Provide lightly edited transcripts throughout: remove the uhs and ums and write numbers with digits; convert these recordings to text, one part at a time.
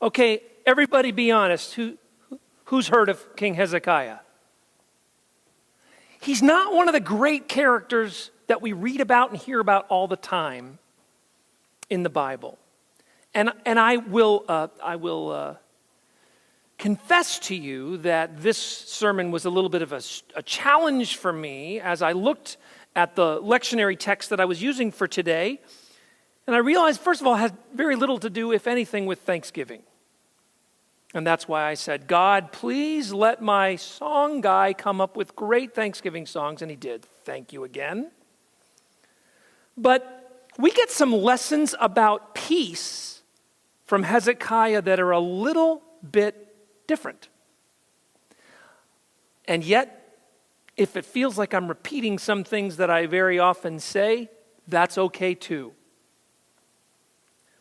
Okay, everybody be honest. Who's heard of King Hezekiah? He's not one of the great characters that we read about and hear about all the time in the Bible. And I will confess to you that this sermon was a little bit of a challenge for me as I looked at the lectionary text that I was using for today. And I realized, first of all, it has very little to do, if anything, with Thanksgiving. And that's why I said, God, please let my song guy come up with great Thanksgiving songs. And he did. Thank you again. But we get some lessons about peace from Hezekiah that are a little bit different. And yet, if it feels like I'm repeating some things that I very often say, that's okay too.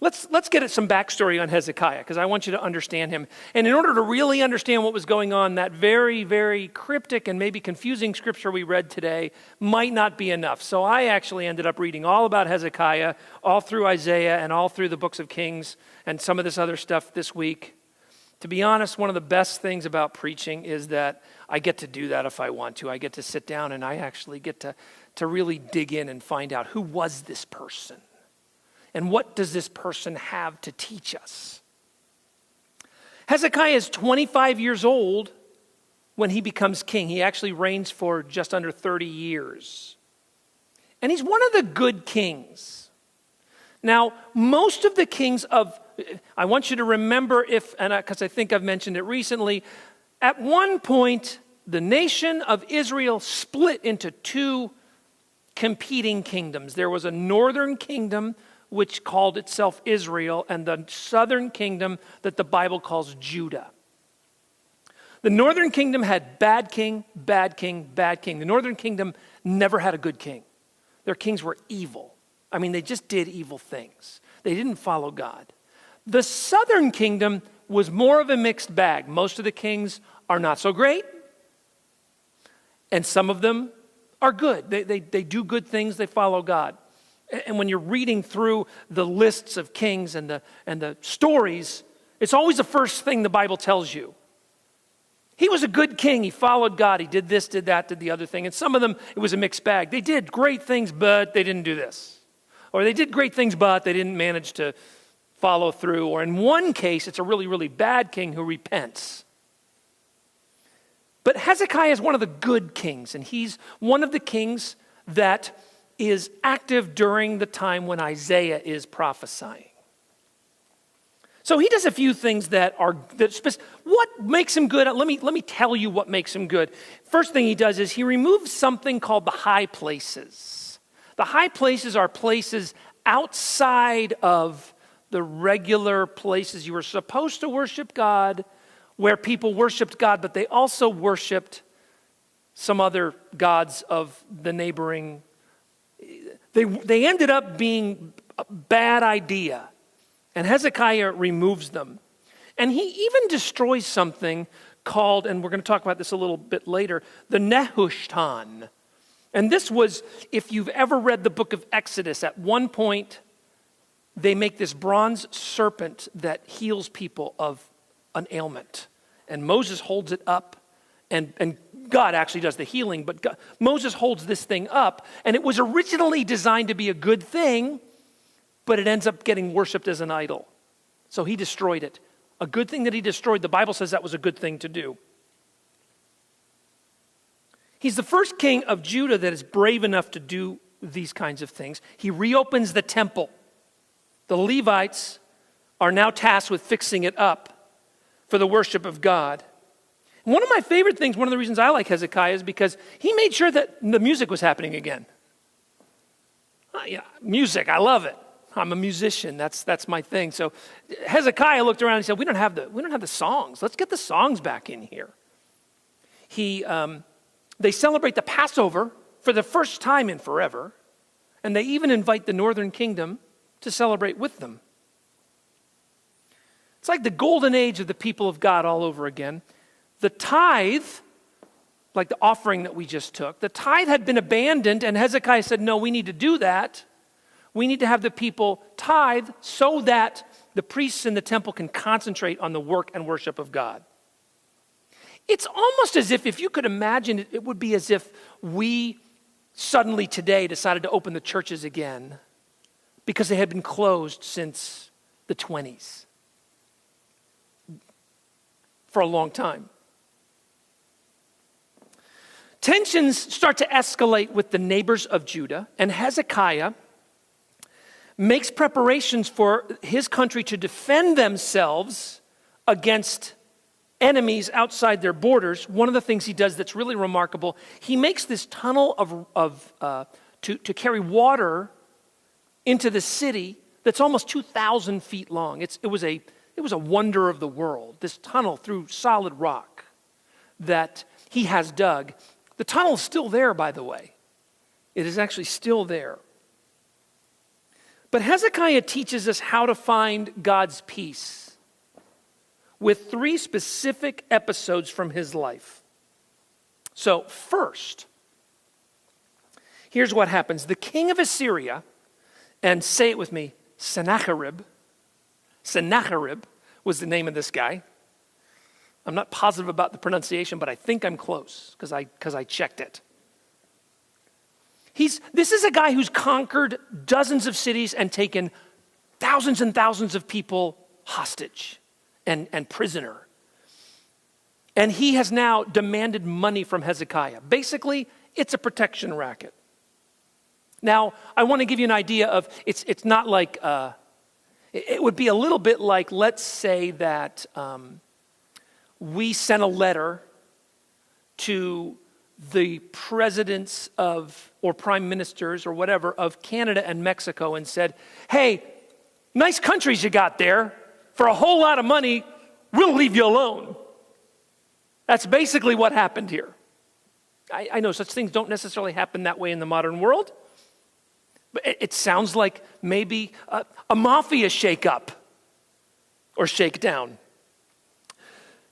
Let's get at some backstory on Hezekiah, because I want you to understand him. And in order to really understand what was going on, that very, very cryptic and maybe confusing scripture we read today might not be enough. So I actually ended up reading all about Hezekiah, all through Isaiah and all through the books of Kings and some of this other stuff this week. To be honest, one of the best things about preaching is that I get to do that if I want to. I get to sit down and I actually get to really dig in and find out, who was this person? And what does this person have to teach us? Hezekiah is 25 years old when he becomes king. He actually reigns for just under 30 years. And he's one of the good kings. Now, most of the kings I want you to remember, because I think I've mentioned it recently, at one point, the nation of Israel split into two competing kingdoms. There was a northern kingdom which called itself Israel, and the southern kingdom that the Bible calls Judah. The northern kingdom had bad king, bad king, bad king. The northern kingdom never had a good king. Their kings were evil. I mean, they just did evil things. They didn't follow God. The southern kingdom was more of a mixed bag. Most of the kings are not so great, and some of them are good. They do good things, they follow God. And when you're reading through the lists of kings and the stories, it's always the first thing the Bible tells you. He was a good king. He followed God. He did this, did that, did the other thing. And some of them, it was a mixed bag. They did great things, but they didn't do this. Or they did great things, but they didn't manage to follow through. Or in one case, it's a really, really bad king who repents. But Hezekiah is one of the good kings, and he's one of the kings that is active during the time when Isaiah is prophesying. So he does a few things what makes him good? Let me tell you what makes him good. First thing he does is he removes something called the high places. The high places are places outside of the regular places you were supposed to worship God, where people worshiped God, but they also worshiped some other gods of the neighboring. They ended up being a bad idea, and Hezekiah removes them. And he even destroys something called, and we're going to talk about this a little bit later, the Nehushtan. And this was, if you've ever read the book of Exodus, at one point, they make this bronze serpent that heals people of an ailment. And Moses holds it up, and God actually does the healing, but Moses holds this thing up, and it was originally designed to be a good thing, but it ends up getting worshipped as an idol. So he destroyed it. A good thing that he destroyed, the Bible says that was a good thing to do. He's the first king of Judah that is brave enough to do these kinds of things. He reopens the temple. The Levites are now tasked with fixing it up for the worship of God. One of my favorite things, one of the reasons I like Hezekiah is because he made sure that the music was happening again. Music, I love it. I'm a musician. That's my thing. So Hezekiah looked around and said, "We don't have the songs. Let's get the songs back in here." They celebrate the Passover for the first time in forever, and they even invite the northern kingdom to celebrate with them. It's like the golden age of the people of God all over again. The tithe, like the offering that we just took, the tithe had been abandoned, and Hezekiah said, no, we need to do that. We need to have the people tithe so that the priests in the temple can concentrate on the work and worship of God. It's almost as if you could imagine it, it would be as if we suddenly today decided to open the churches again because they had been closed since the 20s for a long time. Tensions start to escalate with the neighbors of Judah, and Hezekiah makes preparations for his country to defend themselves against enemies outside their borders. One of the things he does that's really remarkable, he makes this tunnel to carry water into the city that's almost 2,000 feet long. It was a wonder of the world, this tunnel through solid rock that he has dug. The tunnel is still there, by the way. It is actually still there. But Hezekiah teaches us how to find God's peace with 3 specific episodes from his life. So first, here's what happens. The king of Assyria, and say it with me, Sennacherib was the name of this guy. I'm not positive about the pronunciation, but I think I'm close because I checked it. This is a guy who's conquered dozens of cities and taken thousands and thousands of people hostage and prisoner. And he has now demanded money from Hezekiah. Basically, it's a protection racket. Now, I want to give you an idea of, it's not like, it would be a little bit like, let's say that we sent a letter to the presidents or prime ministers or whatever of Canada and Mexico and said, hey, nice countries you got there. For a whole lot of money, we'll leave you alone. That's basically what happened here. I know such things don't necessarily happen that way in the modern world, but it sounds like maybe a mafia shake-up or shakedown.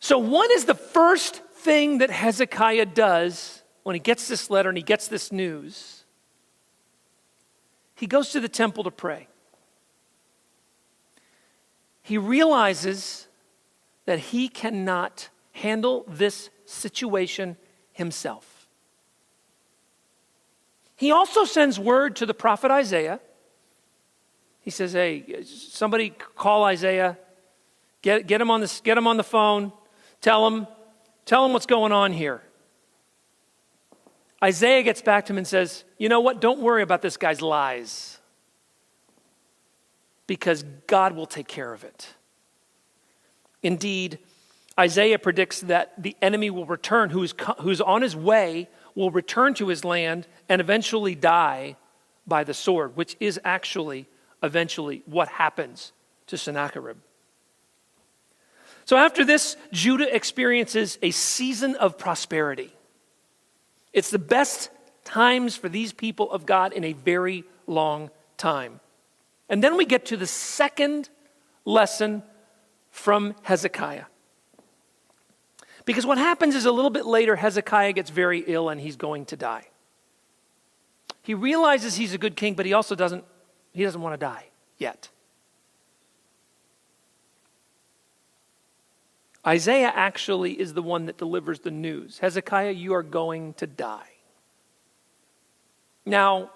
So what is the first thing that Hezekiah does when he gets this letter and he gets this news? He goes to the temple to pray. He realizes that he cannot handle this situation himself. He also sends word to the prophet Isaiah. He says, hey, somebody call Isaiah, get him on the phone, tell him what's going on here. Isaiah gets back to him and says, you know what, don't worry about this guy's lies, because God will take care of it. Indeed, Isaiah predicts that the enemy will return, who's on his way, will return to his land and eventually die by the sword, which is actually eventually what happens to Sennacherib. So after this, Judah experiences a season of prosperity. It's the best times for these people of God in a very long time. And then we get to the second lesson from Hezekiah. Because what happens is a little bit later, Hezekiah gets very ill and he's going to die. He realizes he's a good king, but he also doesn't want to die yet. Isaiah actually is the one that delivers the news. Hezekiah, you are going to die. Now,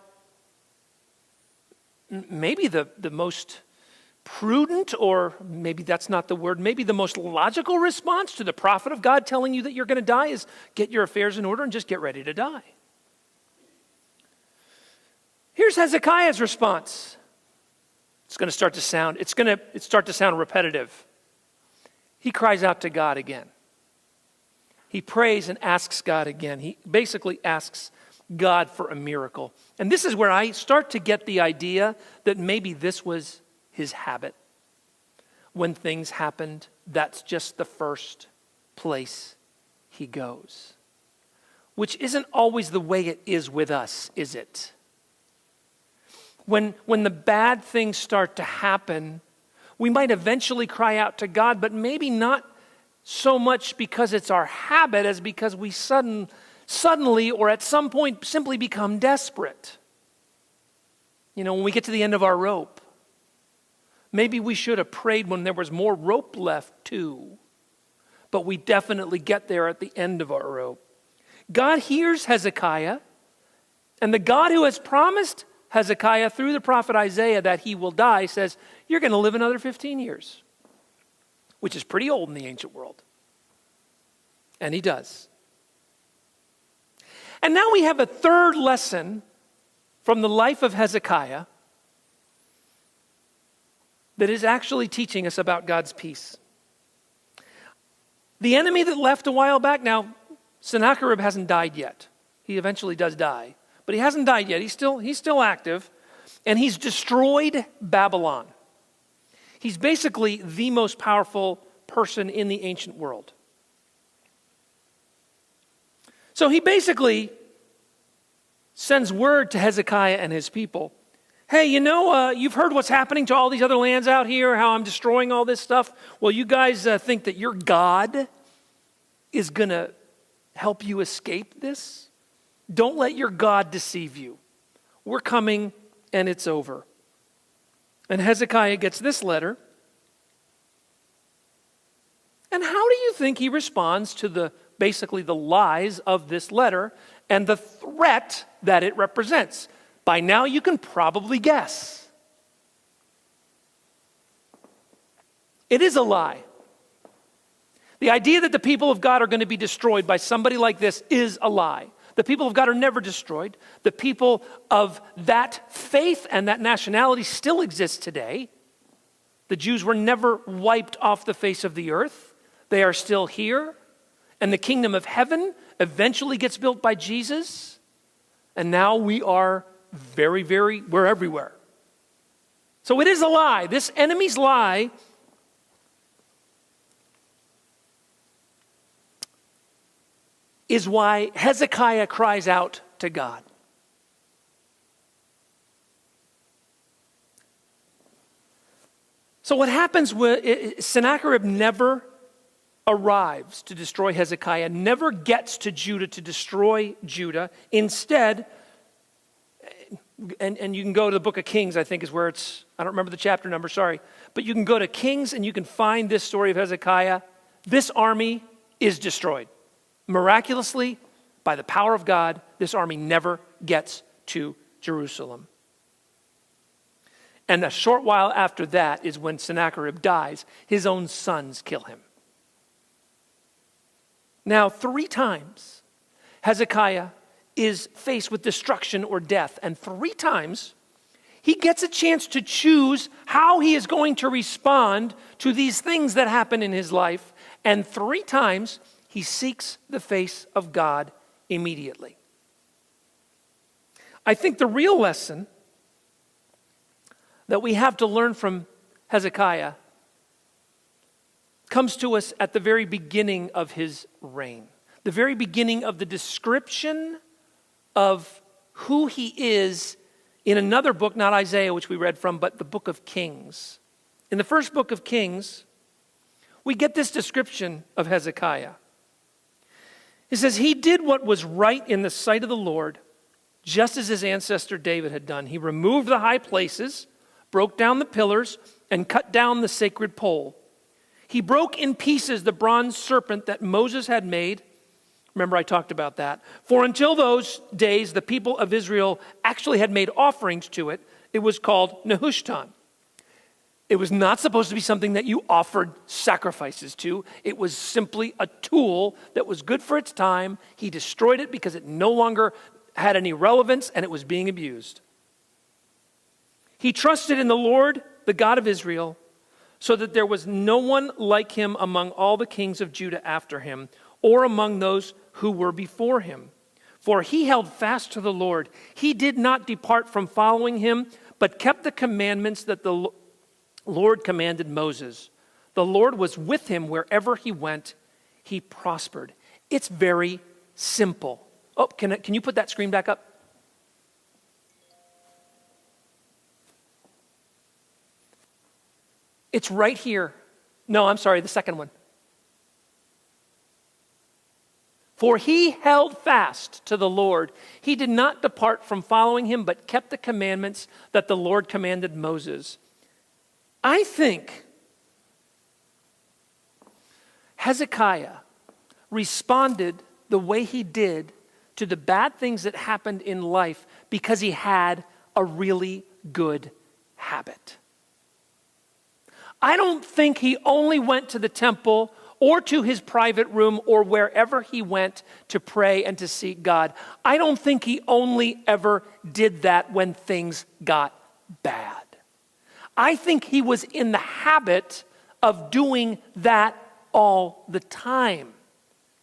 maybe the most prudent, or maybe that's not the word, maybe the most logical response to the prophet of God telling you that you're going to die is get your affairs in order and just get ready to die. Here's Hezekiah's response. It's going to start to sound repetitive. He cries out to God again. He prays and asks God again. He basically asks God for a miracle. And this is where I start to get the idea that maybe this was his habit. When things happened, that's just the first place he goes. Which isn't always the way it is with us, is it? When the bad things start to happen, we might eventually cry out to God, but maybe not so much because it's our habit as because we suddenly or at some point simply become desperate. You know, when we get to the end of our rope, Maybe we should have prayed when there was more rope left too. But we definitely get there at the end of our rope. God hears Hezekiah, and the God who has promised Hezekiah through the prophet Isaiah that he will die says, you're going to live another 15 years, which is pretty old in the ancient world. And he does. And now we have a third lesson from the life of Hezekiah that is actually teaching us about God's peace. The enemy that left a while back, now Sennacherib hasn't died yet. He eventually does die, but he hasn't died yet. He's still active, and he's destroyed Babylon. He's basically the most powerful person in the ancient world. So he basically sends word to Hezekiah and his people. Hey, you've heard what's happening to all these other lands out here, how I'm destroying all this stuff. Well, you guys think that your God is going to help you escape this? Don't let your God deceive you. We're coming and it's over. And Hezekiah gets this letter. And how do you think he responds to basically the lies of this letter and the threat that it represents? By now you can probably guess. It is a lie. The idea that the people of God are going to be destroyed by somebody like this is a lie. The people of God are never destroyed. The people of that faith and that nationality still exist today. The Jews were never wiped off the face of the earth. They are still here. And the kingdom of heaven eventually gets built by Jesus. And now we are we're everywhere. So it is a lie. This enemy's lie is why Hezekiah cries out to God. So what happens with Sennacherib never arrives to destroy Hezekiah, never gets to Judah to destroy Judah. Instead, and you can go to the book of Kings, I think is where it's, I don't remember the chapter number, sorry. But you can go to Kings and you can find this story of Hezekiah. This army is destroyed. Miraculously, by the power of God, this army never gets to Jerusalem. And a short while after that is when Sennacherib dies. His own sons kill him. Now, 3 times, Hezekiah is faced with destruction or death. And 3 times, he gets a chance to choose how he is going to respond to these things that happen in his life. And 3 times, he seeks the face of God immediately. I think the real lesson that we have to learn from Hezekiah comes to us at the very beginning of his reign. The very beginning of the description of who he is in another book, not Isaiah, which we read from, but the book of Kings. In the first book of Kings, we get this description of Hezekiah. It says, he did what was right in the sight of the Lord, just as his ancestor David had done. He removed the high places, broke down the pillars, and cut down the sacred pole. He broke in pieces the bronze serpent that Moses had made. Remember, I talked about that. For until those days, the people of Israel actually had made offerings to it. It was called Nehushtan. It was not supposed to be something that you offered sacrifices to. It was simply a tool that was good for its time. He destroyed it because it no longer had any relevance and it was being abused. He trusted in the Lord, the God of Israel, so that there was no one like him among all the kings of Judah after him, or among those who were before him. For he held fast to the Lord. He did not depart from following him, but kept the commandments that the Lord commanded Moses. The Lord was with him wherever he went. He prospered. It's very simple. Oh, can you put that screen back up? It's right here. No, I'm sorry, the second one. For he held fast to the Lord. He did not depart from following him, but kept the commandments that the Lord commanded Moses. I think Hezekiah responded the way he did to the bad things that happened in life because he had a really good habit. I don't think he only went to the temple or to his private room or wherever he went to pray and to seek God. I don't think he only ever did that when things got bad. I think he was in the habit of doing that all the time,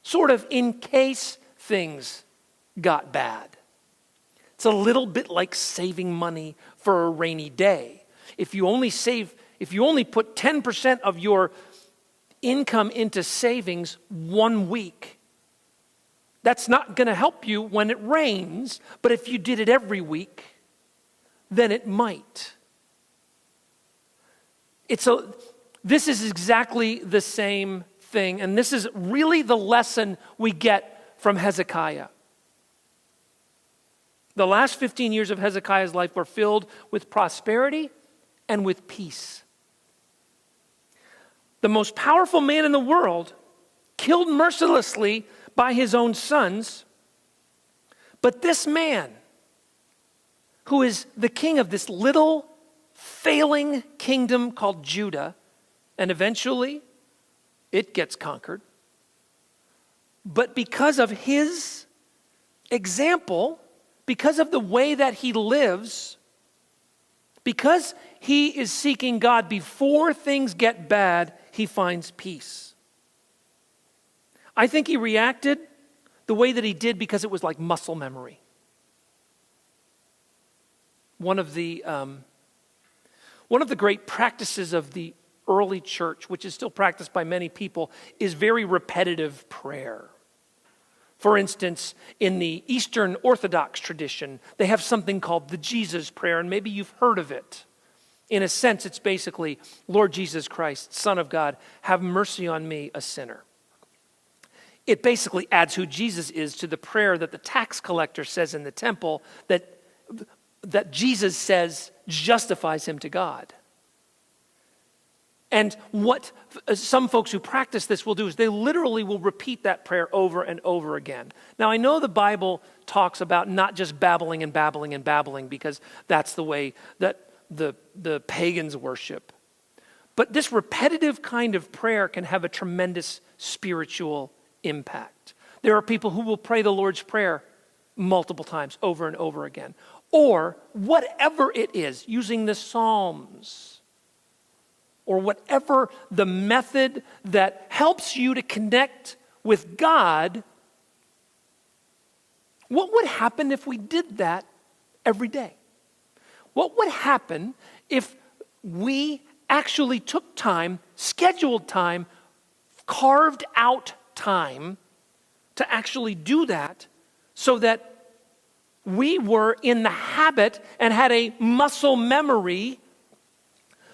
sort of in case things got bad. It's a little bit like saving money for a rainy day. If you only put 10% of your income into savings 1 week, that's not going to help you when it rains, but if you did it every week, then it might. This is exactly the same thing, and this is really the lesson we get from Hezekiah. The last 15 years of Hezekiah's life were filled with prosperity and with peace. The most powerful man in the world, killed mercilessly by his own sons, but this man, who is the king of this little failing kingdom called Judah, and eventually it gets conquered. But because of his example, because of the way that he lives, because he is seeking God before things get bad, he finds peace. I think he reacted the way that he did because it was like muscle memory. One of the great practices of the early church, which is still practiced by many people, is very repetitive prayer. For instance, in the Eastern Orthodox tradition, they have something called the Jesus prayer, and maybe you've heard of it. In a sense, it's basically, Lord Jesus Christ, Son of God, have mercy on me, a sinner. It basically adds who Jesus is to the prayer that the tax collector says in the temple that Jesus says justifies him to God. And what some folks who practice this will do is they literally will repeat that prayer over and over again. Now, I know the Bible talks about not just babbling and babbling and babbling, because that's the way that the pagans worship. But this repetitive kind of prayer can have a tremendous spiritual impact. There are people who will pray the Lord's Prayer multiple times over and over again. Or whatever it is, using the Psalms, or whatever the method that helps you to connect with God. What would happen if we did that every day? What would happen if we actually took time, scheduled time, carved out time to actually do that, so that we were in the habit and had a muscle memory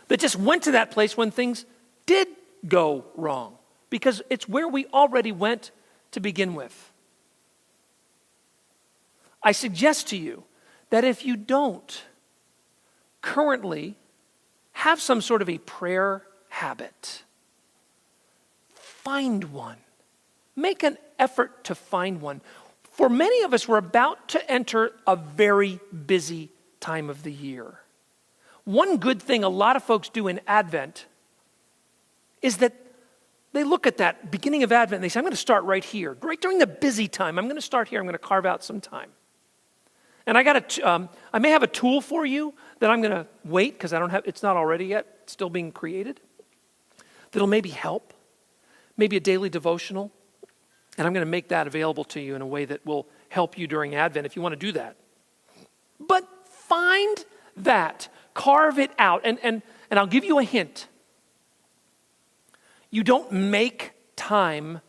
that just went to that place when things did go wrong, because it's where we already went to begin with. I suggest to you that if you don't currently have some sort of a prayer habit, find one. Make an effort to find one. For many of us, we're about to enter a very busy time of the year. One good thing a lot of folks do in Advent is that they look at that beginning of Advent and they say, I'm going to start right here, right during the busy time. I'm going to start here. I'm going to carve out some time. And I may have a tool for you that I'm going to wait because it's not already yet, it's still being created, that'll maybe help, maybe a daily devotional. And I'm going to make that available to you in a way that will help you during Advent if you want to do that. But find that, carve it out, and I'll give you a hint. You don't make time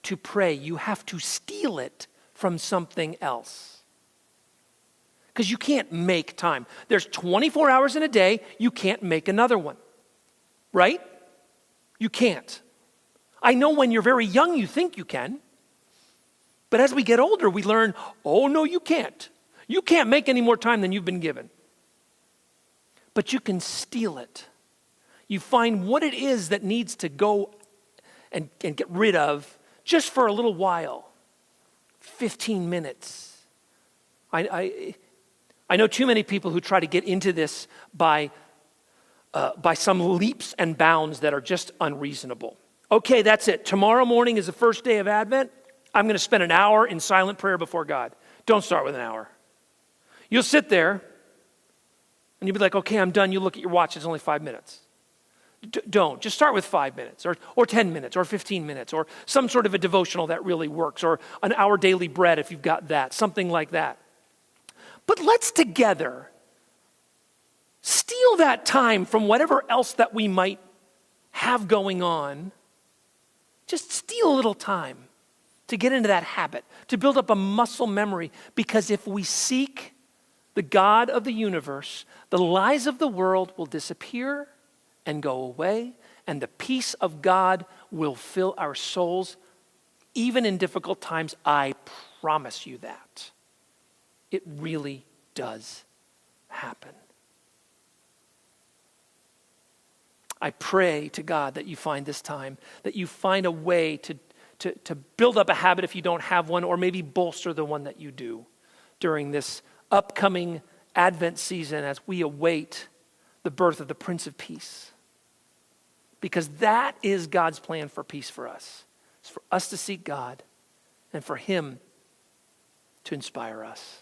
to pray. You have to steal it from something else. Because you can't make time. There's 24 hours in a day. You can't make another one. Right? You can't. I know when you're very young, you think you can. But as we get older, we learn, oh, no, you can't. You can't make any more time than you've been given. But you can steal it. You find what it is that needs to go and get rid of just for a little while. 15 minutes. I know too many people who try to get into this by some leaps and bounds that are just unreasonable. Okay, that's it. Tomorrow morning is the first day of Advent. I'm going to spend an hour in silent prayer before God. Don't start with an hour. You'll sit there and you'll be like, okay, I'm done. You look at your watch, it's only 5 minutes. Don't. Just start with 5 minutes or 10 minutes or 15 minutes or some sort of a devotional that really works, or an hour daily bread if you've got that, something like that. But let's together steal that time from whatever else that we might have going on. Just steal a little time to get into that habit, to build up a muscle memory, because if we seek the God of the universe, the lies of the world will disappear and go away, and the peace of God will fill our souls, even in difficult times. I promise you that. It really does happen. I pray to God that you find this time, that you find a way to build up a habit if you don't have one, or maybe bolster the one that you do during this upcoming Advent season as we await the birth of the Prince of Peace. Because that is God's plan for peace for us. It's for us to seek God and for Him to inspire us.